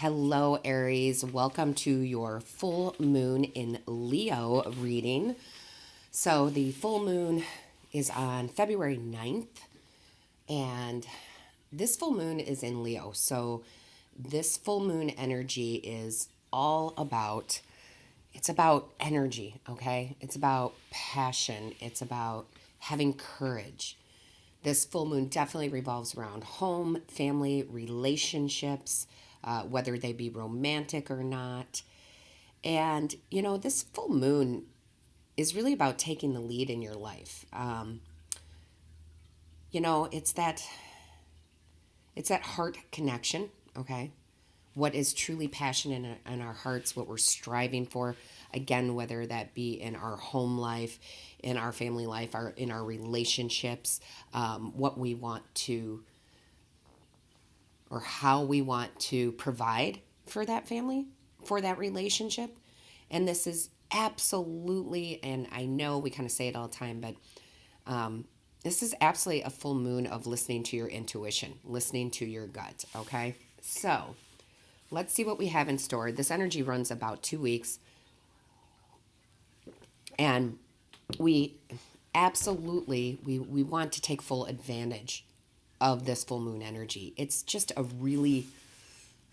Hello, Aries. Welcome to your full moon in Leo reading. So, the full moon is on February 9th, and this full moon is in Leo. So, this full moon energy is all about it's about energy, okay? It's about passion, it's about having courage. This full moon definitely revolves around home, family, relationships, whether they be romantic or not. And, this full moon is really about taking the lead in your life. It's that heart connection, okay? What is truly passionate in our hearts, what we're striving for, again, whether that be in our home life, in our family life, in our relationships, what we want to, or how we want to provide for that family, for that relationship. And this is absolutely, and I know we kind of say it all the time, but this is absolutely a full moon of listening to your intuition, listening to your gut, okay? So, let's see what we have in store. This energy runs about 2 weeks. And we absolutely, we want to take full advantage of this full moon energy. It's just a really,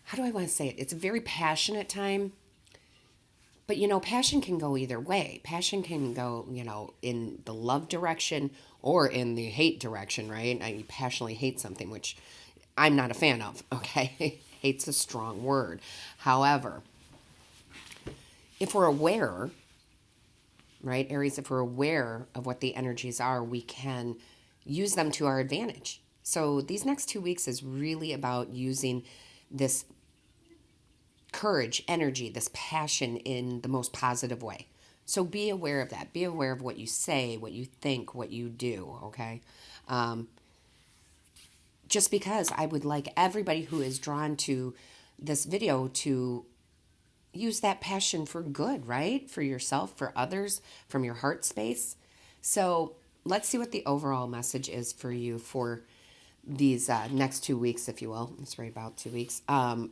how do I want to say it? It's a very passionate time. But, passion can go either way. Passion can go, in the love direction or in the hate direction, right? I passionately hate something, which I'm not a fan of, okay? Hate's a strong word. However, if we're aware, right, Aries, if we're aware of what the energies are, we can use them to our advantage. So these next 2 weeks is really about using this courage, energy, this passion in the most positive way. So be aware of that. Be aware of what you say, what you think, what you do, okay? Just because I would like everybody who is drawn to this video to use that passion for good, right? For yourself, for others, from your heart space. So let's see what the overall message is for you for these next 2 weeks, if you will. It's right about 2 weeks. The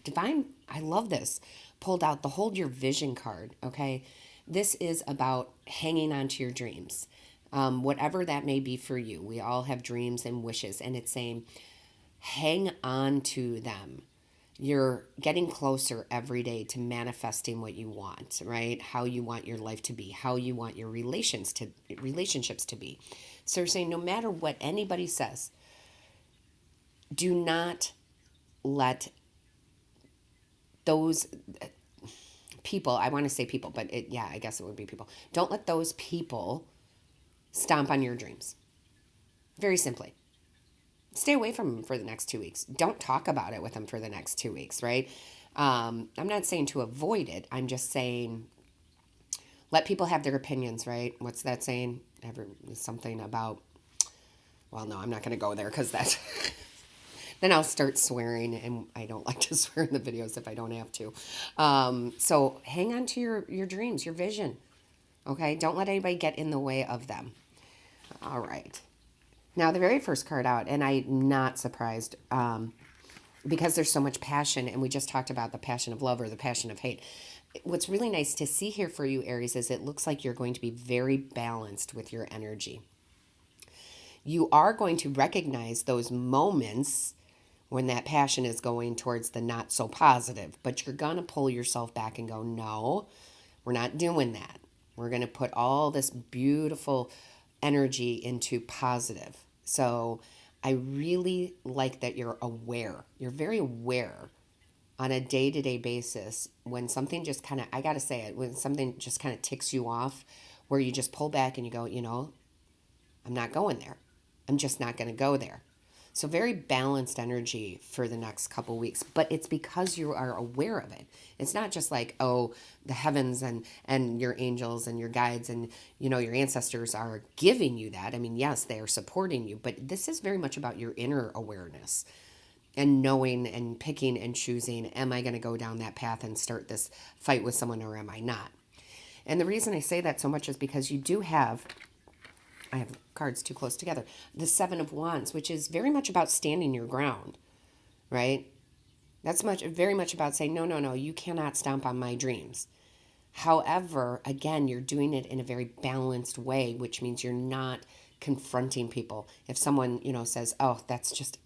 Divine, I love this, pulled out the Hold Your Vision card, okay? This is about hanging on to your dreams. Whatever that may be for you. We all have dreams and wishes, and it's saying, hang on to them. You're getting closer every day to manifesting what you want, right? How you want your life to be, how you want your relationships to be. So you're saying no matter what anybody says, do not let those people, I want to say people, but I guess it would be people. Don't let those people stomp on your dreams. Very simply. Stay away from them for the next 2 weeks. Don't talk about it with them for the next 2 weeks, right? I'm not saying to avoid it. I'm just saying let people have their opinions, right? What's that saying? Something about, well, no, I'm not going to go there because that's, then I'll start swearing, and I don't like to swear in the videos if I don't have to. So hang on to your dreams, your vision, okay? Don't let anybody get in the way of them. All right. Now, the very first card out, and I'm not surprised because there's so much passion, and we just talked about the passion of love or the passion of hate. What's really nice to see here for you, Aries, is it looks like you're going to be very balanced with your energy. You are going to recognize those moments when that passion is going towards the not so positive, but you're going to pull yourself back and go, no, we're not doing that. We're going to put all this beautiful energy into positive. So I really like that you're aware. You're very aware on a day-to-day basis when something just kind of, I got to say it, when something just kind of ticks you off, where you just pull back and you go, I'm not going there. I'm just not going to go there. So very balanced energy for the next couple weeks, but it's because you are aware of it. It's not just like, oh, the heavens and your angels and your guides and, your ancestors are giving you that. I mean, yes, they are supporting you, but this is very much about your inner awareness and knowing and picking and choosing, am I going to go down that path and start this fight with someone or am I not? And the reason I say that so much is because you do have, I have cards too close together, the Seven of Wands, which is very much about standing your ground, right? That's very much about saying, no, no, no, you cannot stomp on my dreams. However, again, you're doing it in a very balanced way, which means you're not confronting people. If someone, says, "Oh, that's just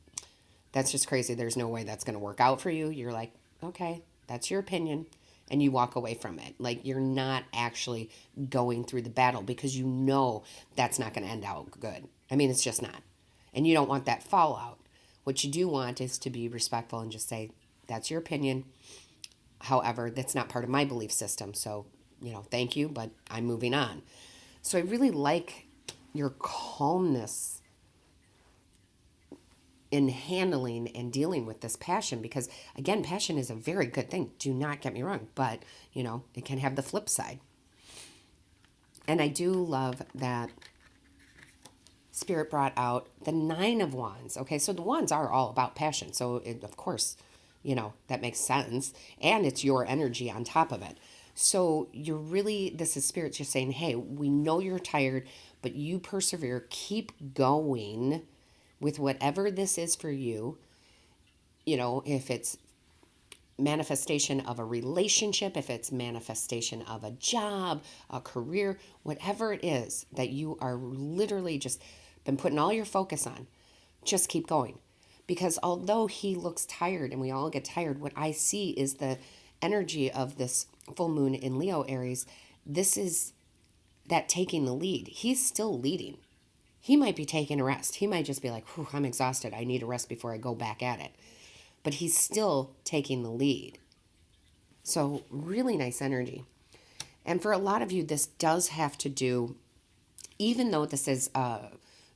crazy. There's no way that's going to work out for you." You're like, "Okay, that's your opinion." And you walk away from it. Like you're not actually going through the battle because you know that's not going to end out good. I mean, it's just not. And you don't want that fallout. What you do want is to be respectful and just say, "That's your opinion. However, that's not part of my belief system. So, thank you, but I'm moving on." So I really like your calmness in handling and dealing with this passion because, again, passion is a very good thing. Do not get me wrong, but, it can have the flip side. And I do love that Spirit brought out the Nine of Wands. Okay, so the wands are all about passion. So, of course, that makes sense. And it's your energy on top of it. So this is Spirit just saying, hey, we know you're tired, but you persevere. Keep going with whatever this is for you. If it's manifestation of a relationship, if it's manifestation of a job, a career, whatever it is that you are literally just been putting all your focus on, just keep going. Because although he looks tired and we all get tired, what I see is the energy of this full moon in Leo Aries. This is that taking the lead. He's still leading. He might be taking a rest. He might just be like, "Whew, I'm exhausted. I need a rest before I go back at it." But he's still taking the lead. So, really nice energy. And for a lot of you, this does have to do, even though this is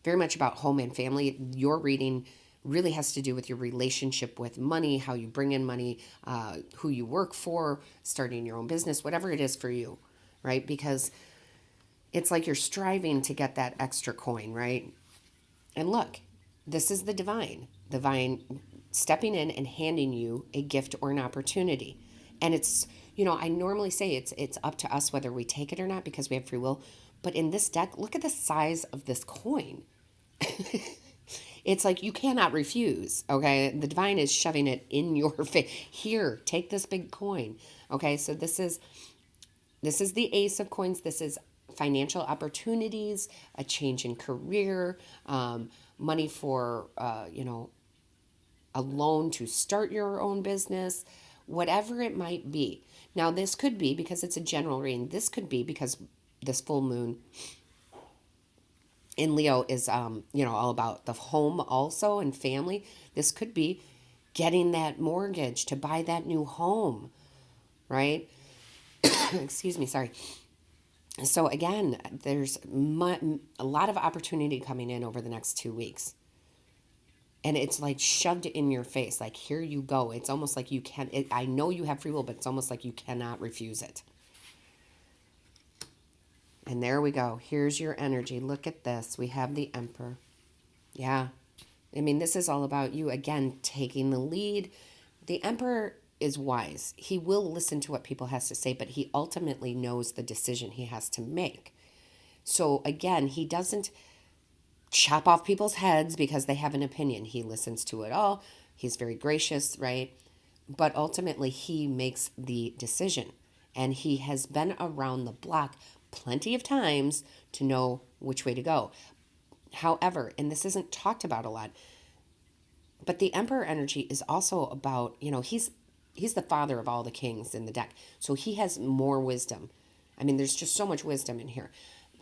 very much about home and family, your reading really has to do with your relationship with money, how you bring in money, who you work for, starting your own business, whatever it is for you, right? Because it's like you're striving to get that extra coin, right? And look, this is the divine stepping in and handing you a gift or an opportunity. And it's, I normally say it's up to us whether we take it or not because we have free will. But in this deck, look at the size of this coin. It's like you cannot refuse, okay? The divine is shoving it in your face. Here, take this big coin. Okay? So this is the Ace of Coins. This is financial opportunities, a change in career, money for a loan to start your own business, whatever it might be. Now, this could be because it's a general reading. This could be because this full moon in Leo is, all about the home also and family. This could be getting that mortgage to buy that new home, right? Excuse me, sorry. So again, there's a lot of opportunity coming in over the next 2 weeks. And it's like shoved in your face. Like, here you go. It's almost like you can't, I know you have free will, but it's almost like you cannot refuse it. And there we go. Here's your energy. Look at this. We have the Emperor. Yeah. I mean, this is all about you, again, taking the lead. The Emperor is wise. He will listen to what people has to say, but he ultimately knows the decision he has to make. So again, he doesn't chop off people's heads because they have an opinion. He listens to it all. He's very gracious, right? But ultimately, he makes the decision. And he has been around the block plenty of times to know which way to go. However, and this isn't talked about a lot, but the Emperor energy is also about, he's the father of all the kings in the deck. So he has more wisdom. I mean, there's just so much wisdom in here.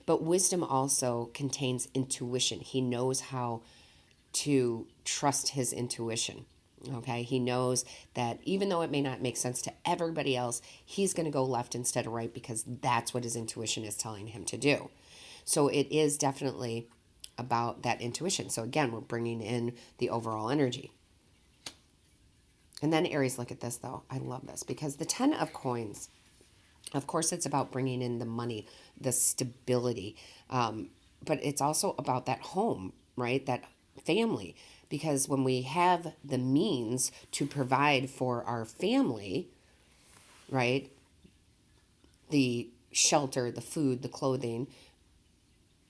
But wisdom also contains intuition. He knows how to trust his intuition. Okay, he knows that even though it may not make sense to everybody else, he's going to go left instead of right because that's what his intuition is telling him to do. So it is definitely about that intuition. So again, we're bringing in the overall energy. And then Aries, look at this though. I love this because the 10 of coins, of course, it's about bringing in the money, the stability, but it's also about that home, right? That family. Because when we have the means to provide for our family, right? The shelter, the food, the clothing,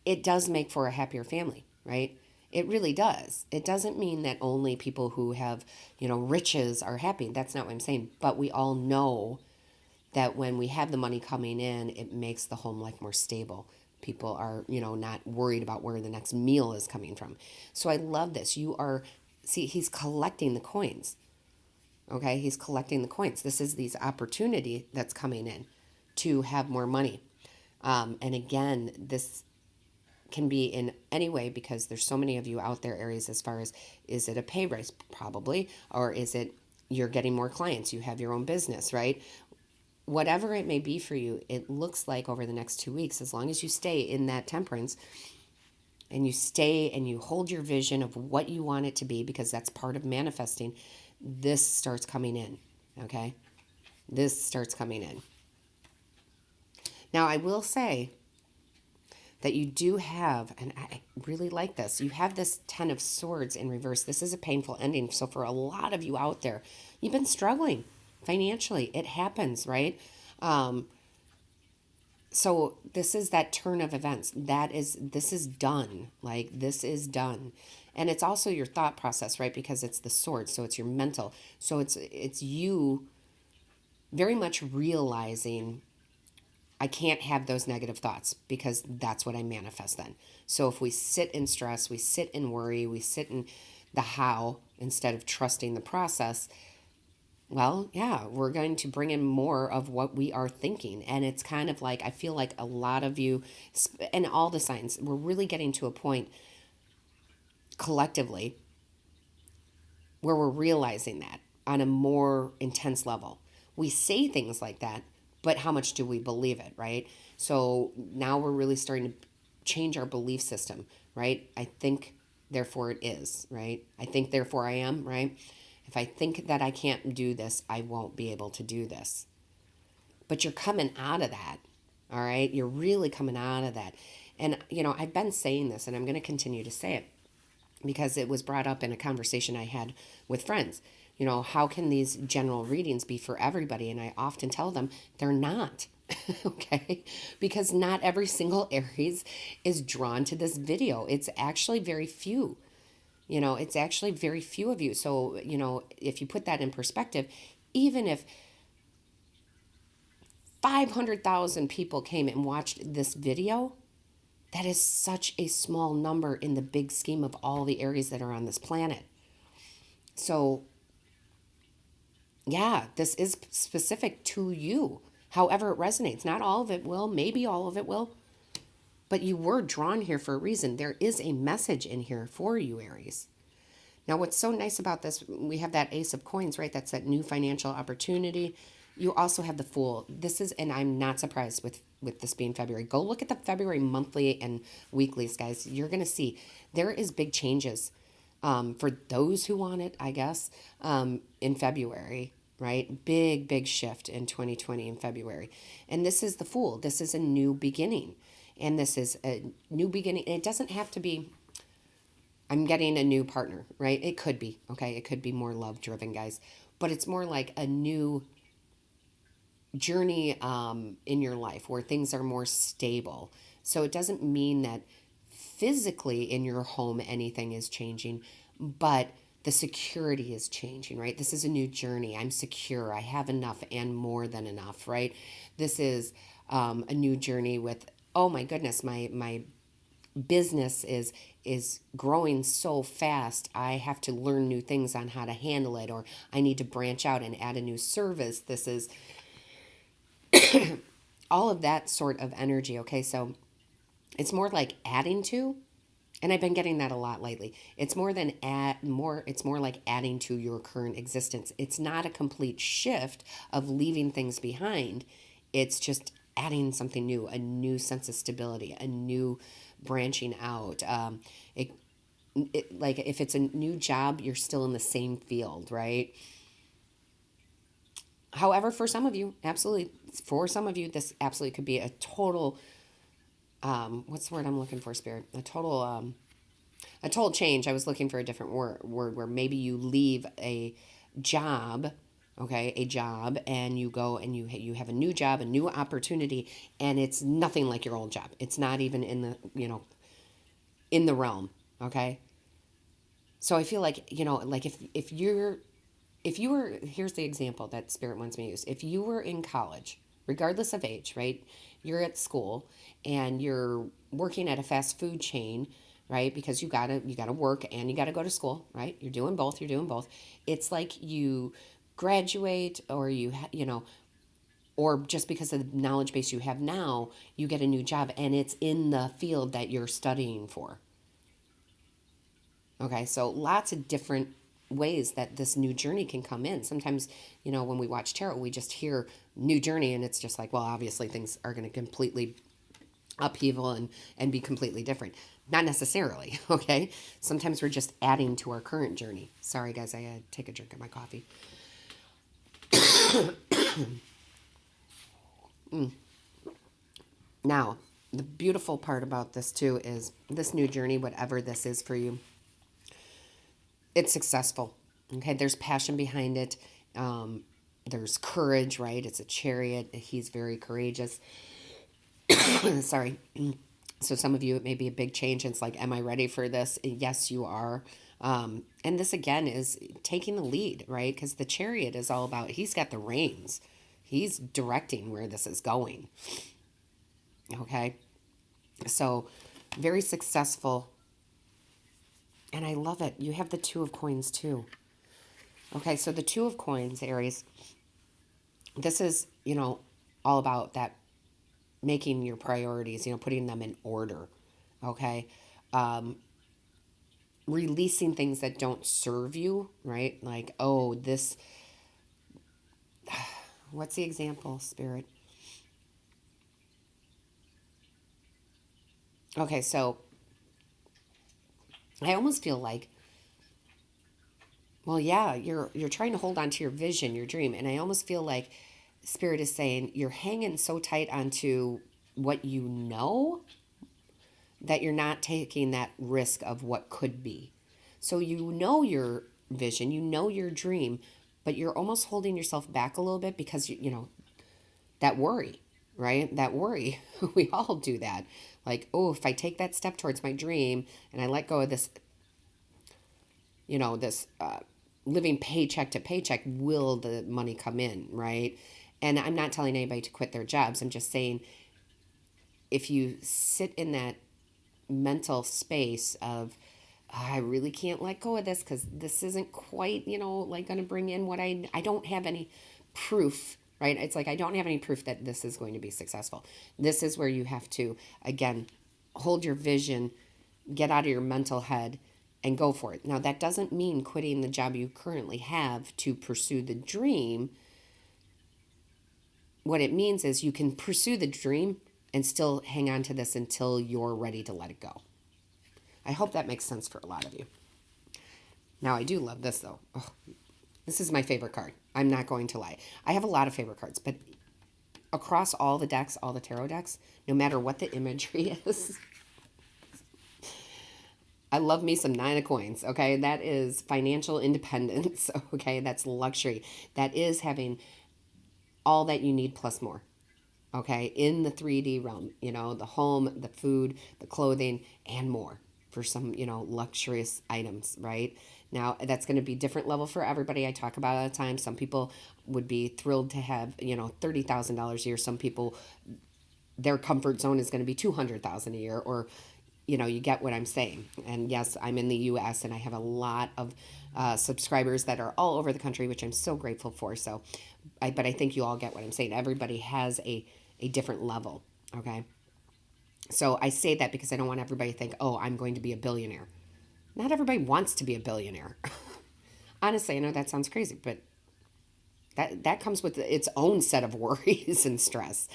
it does make for a happier family, right? It really does. It doesn't mean that only people who have, riches are happy. That's not what I'm saying. But we all know that when we have the money coming in, it makes the home life more stable. People are, not worried about where the next meal is coming from. So I love this. See, he's collecting the coins. Okay, he's collecting the coins. This is these opportunity that's coming in to have more money. And again, this can be in any way because there's so many of you out there, Aries, as far as, is it a pay raise? Probably. Or is it you're getting more clients? You have your own business, right? Whatever it may be for you, it looks like over the next 2 weeks, as long as you stay in that temperance and you stay and you hold your vision of what you want it to be, because that's part of manifesting, this starts coming in, okay? This starts coming in. Now, I will say that you do have, and I really like this, you have this 10 of Swords in reverse. This is a painful ending. So for a lot of you out there, you've been struggling financially. It happens, right? So this is that turn of events. This is done. Like, this is done. And it's also your thought process, right? Because it's the sword. So it's your mental. So it's you very much realizing, I can't have those negative thoughts, because that's what I manifest then. So if we sit in stress, we sit in worry, we sit in the how instead of trusting the process, well, yeah, we're going to bring in more of what we are thinking. And it's kind of like, I feel like a lot of you, and all the signs, we're really getting to a point collectively where we're realizing that on a more intense level. We say things like that, but how much do we believe it, right? So now we're really starting to change our belief system, right? I think, therefore it is, right? I think, therefore I am, right? If I think that I can't do this, I won't be able to do this. But you're coming out of that, all right? You're really coming out of that. And, I've been saying this, and I'm going to continue to say it because it was brought up in a conversation I had with friends. How can these general readings be for everybody? And I often tell them they're not. Okay, because not every single Aries is drawn to this video. It's actually very few. It's actually very few of you. So, if you put that in perspective, even if 500,000 people came and watched this video, that is such a small number in the big scheme of all the Aries that are on this planet. So, yeah, this is specific to you. However it resonates. Not all of it will. Maybe all of it will. But you were drawn here for a reason. There is a message in here for you, Aries. Now, what's so nice about this, we have that Ace of Coins, right? That's that new financial opportunity. You also have the Fool. This is, and I'm not surprised with this being February. Go look at the February monthly and weeklies, guys. You're going to see there is big changes for those who want it, I guess, in February, right? Big, big shift in 2020 in February. And this is the Fool. This is a new beginning. And this is a new beginning. And it doesn't have to be, I'm getting a new partner, right? It could be, okay? It could be more love driven, guys. But it's more like a new journey in your life where things are more stable. So it doesn't mean that physically in your home anything is changing, but the security is changing, right? This is a new journey. I'm secure. I have enough and more than enough, right? This is a new journey with, oh my goodness, my business is growing so fast. I have to learn new things on how to handle it, or I need to branch out and add a new service. This is all of that sort of energy, okay? So it's more like adding to, and I've been getting that a lot lately. It's more than it's more like adding to your current existence. It's not a complete shift of leaving things behind. It's just adding something new, a new sense of stability, a new branching out. Like if it's a new job, you're still in the same field, right? However, for some of you, absolutely, for some of you, this absolutely could be a total, what's the word I'm looking for, Spirit? A total change. I was looking for a different word where maybe you leave a job, okay, a job, and you go and you have a new job, a new opportunity, and it's nothing like your old job. It's not even in the, in the realm, okay? So I feel like, like if you were, here's the example that Spirit wants me to use. If you were in college, regardless of age, right? You're at school and you're working at a fast food chain, right? Because you gotta work and you gotta go to school, right? You're doing both. You're doing both. It's like you graduate, or or just because of the knowledge base you have now, you get a new job and it's in the field that you're studying for. Okay, so lots of different ways that this new journey can come in. Sometimes, when we watch tarot, we just hear new journey and it's just like, well, obviously things are going to completely upheaval and be completely different. Not necessarily, okay? Sometimes we're just adding to our current journey. Sorry, guys, I had to take a drink of my coffee. Now, the beautiful part about this too is this new journey, whatever this is for you, it's successful. Okay, there's passion behind it. There's courage, right? It's a chariot. He's very courageous. Sorry. So some of you, it may be a big change. It's like, am I ready for this? Yes, you are. And this again is taking the lead, right? Because the chariot is all about, he's got the reins. He's directing where this is going. Okay. So very successful. And I love it. You have the Two of Coins too. Okay. So the Two of Coins, Aries, this is, all about that making your priorities, putting them in order. Okay. Releasing things that don't serve you, right? Like, oh, this, what's the example, Spirit? Okay, so I almost feel like, well, yeah, you're trying to hold on to your vision, your dream, and I almost feel like Spirit is saying you're hanging so tight onto what you know that you're not taking that risk of what could be. So you know your vision, you know your dream, but you're almost holding yourself back a little bit because that worry, right? That worry. We all do that. Like, oh, if I take that step towards my dream and I let go of this, this living paycheck to paycheck, will the money come in, right? And I'm not telling anybody to quit their jobs. I'm just saying, if you sit in that mental space of, I really can't let go of this because this isn't quite, like going to bring in what I don't have any proof, right? It's like, I don't have any proof that this is going to be successful. This is where you have to, again, hold your vision, get out of your mental head and go for it. Now, that doesn't mean quitting the job you currently have to pursue the dream. What it means is you can pursue the dream and still hang on to this until you're ready to let it go. I hope that makes sense for a lot of you. Now, I do love this, though. Oh, this is my favorite card. I'm not going to lie. I have a lot of favorite cards, but across all the decks, all the tarot decks, no matter what the imagery is, I love me some Nine of Coins, okay? That is financial independence, okay? That's luxury. That is having all that you need plus more, okay? In the 3D realm, the home, the food, the clothing, and more for some, luxurious items, right? Now, that's going to be different level for everybody. I talk about it all the time. Some people would be thrilled to have, $30,000 a year. Some people, their comfort zone is going to be $200,000 a year, or, you get what I'm saying. And yes, I'm in the U.S. and I have a lot of subscribers that are all over the country, which I'm so grateful for. So, but I think you all get what I'm saying. Everybody has a different level, okay? So I say that because I don't want everybody to think, oh, I'm going to be a billionaire. Not everybody wants to be a billionaire. Honestly, I know that sounds crazy, but that comes with its own set of worries and stress.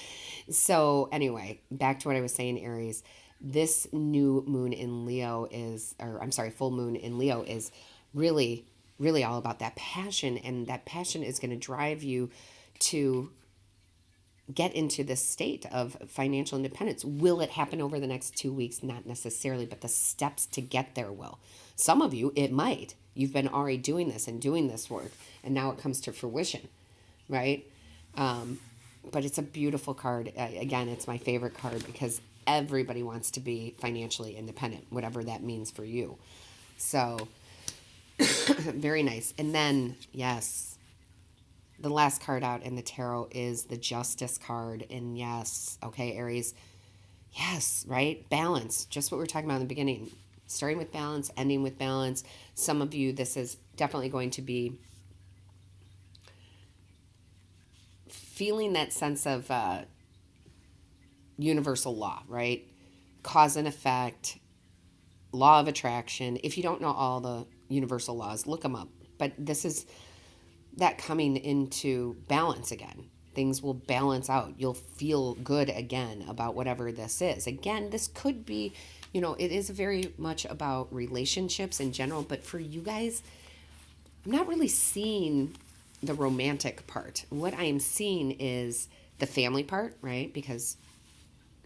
So anyway, back to what I was saying, Aries. This new moon in Leo is, or I'm sorry, full moon in Leo is really, really all about that passion. And that passion is going to drive you to get into this state of financial independence. Will it happen over the next 2 weeks? Not necessarily, but the steps to get there will. Some of you, it might. You've been already doing this and doing this work, and now it comes to fruition, right? But it's a beautiful card. Again, it's my favorite card because everybody wants to be financially independent, whatever that means for you. So Very nice. And then, yes, the last card out in the tarot is the Justice card. And yes, okay, Aries, yes, right? Balance, just what we were talking about in the beginning. Starting with balance, ending with balance. Some of you, this is definitely going to be feeling that sense of universal law, right? Cause and effect, law of attraction. If you don't know all the universal laws, look them up. But this is that coming into balance again. Things will balance out. You'll feel good again about whatever this is. Again, this could be, it is very much about relationships in general, but for you guys, I'm not really seeing the romantic part. What I am seeing is the family part, right? Because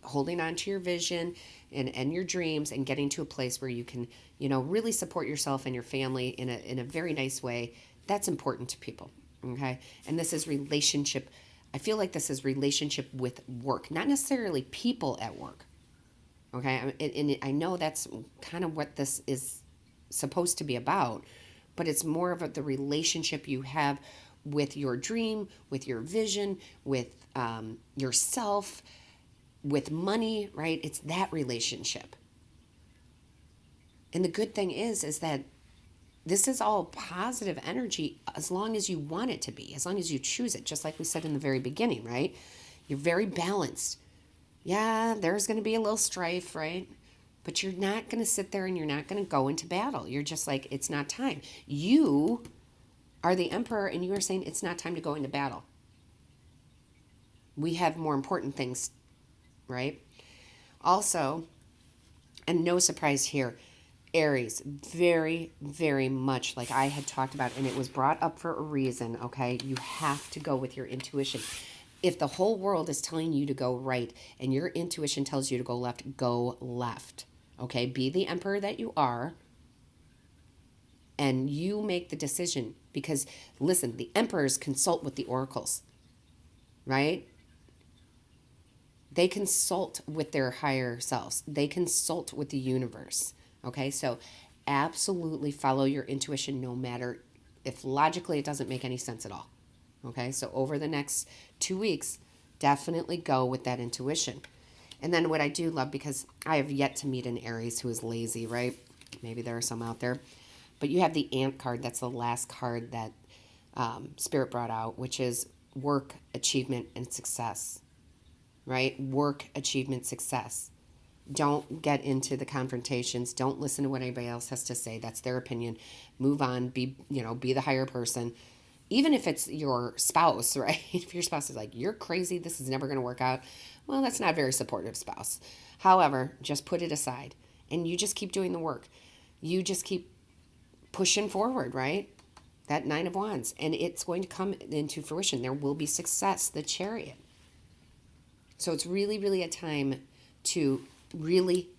holding on to your vision and your dreams and getting to a place where you can, really support yourself and your family in a very nice way, that's important to people, okay? And this is relationship. I feel like this is relationship with work, not necessarily people at work, okay? And I know that's kind of what this is supposed to be about, but it's more of the relationship you have with your dream, with your vision, with yourself, with money, right? It's that relationship. And the good thing is that this is all positive energy as long as you want it to be, as long as you choose it, just like we said in the very beginning, right? You're very balanced. Yeah, there's going to be a little strife, right? But you're not going to sit there and you're not going to go into battle. You're just like, it's not time. You are the emperor and you are saying it's not time to go into battle. We have more important things, right? Also, and no surprise here, Aries, very, very much like I had talked about, and it was brought up for a reason, okay? You have to go with your intuition. If the whole world is telling you to go right and your intuition tells you to go left, okay? Be the emperor that you are, and you make the decision. Because, listen, the emperors consult with the oracles, right? They consult with their higher selves. They consult with the universe. Okay, so absolutely follow your intuition no matter if logically it doesn't make any sense at all. Okay, so over the next 2 weeks, definitely go with that intuition. And then what I do love, because I have yet to meet an Aries who is lazy, right? Maybe there are some out there. But you have the Ant card. That's the last card that Spirit brought out, which is work, achievement, and success. Right? Work, achievement, success. Don't get into the confrontations. Don't listen to what anybody else has to say. That's their opinion. Move on. Be the higher person. Even if it's your spouse, right? If your spouse is like, you're crazy, this is never going to work out. Well, that's not a very supportive spouse. However, just put it aside and you just keep doing the work. You just keep pushing forward, right? That Nine of Wands. And it's going to come into fruition. There will be success, the Chariot. So it's really, really a time to really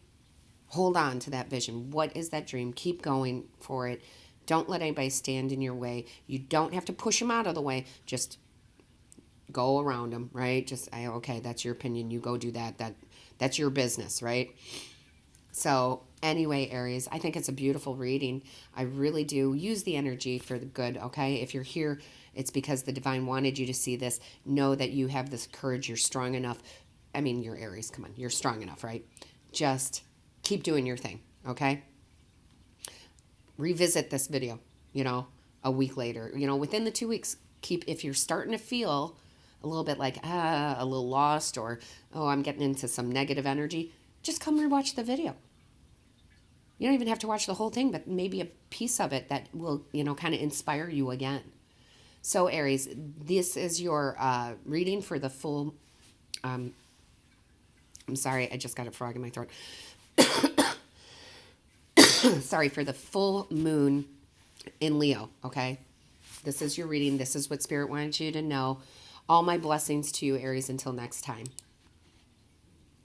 hold on to that vision. What is that dream? Keep going for it. Don't let anybody stand in your way. You don't have to push them out of the way. Just go around them, right? Okay, that's your opinion. You go do that. That's your business, right? So anyway, Aries, I think it's a beautiful reading. I really do. Use the energy for the good, okay? If you're here, it's because the divine wanted you to see this. Know that you have this courage. You're strong enough. I mean, you're Aries. Come on. You're strong enough, right? Just keep doing your thing, okay? Revisit this video, a week later. Within the 2 weeks, if you're starting to feel a little bit like, a little lost or, oh, I'm getting into some negative energy, just come rewatch the video. You don't even have to watch the whole thing, but maybe a piece of it that will, kind of inspire you again. So, Aries, this is your reading for the full... I'm sorry, I just got a frog in my throat. Sorry, for the full moon in Leo, okay? This is your reading. This is what Spirit wanted you to know. All my blessings to you, Aries, until next time.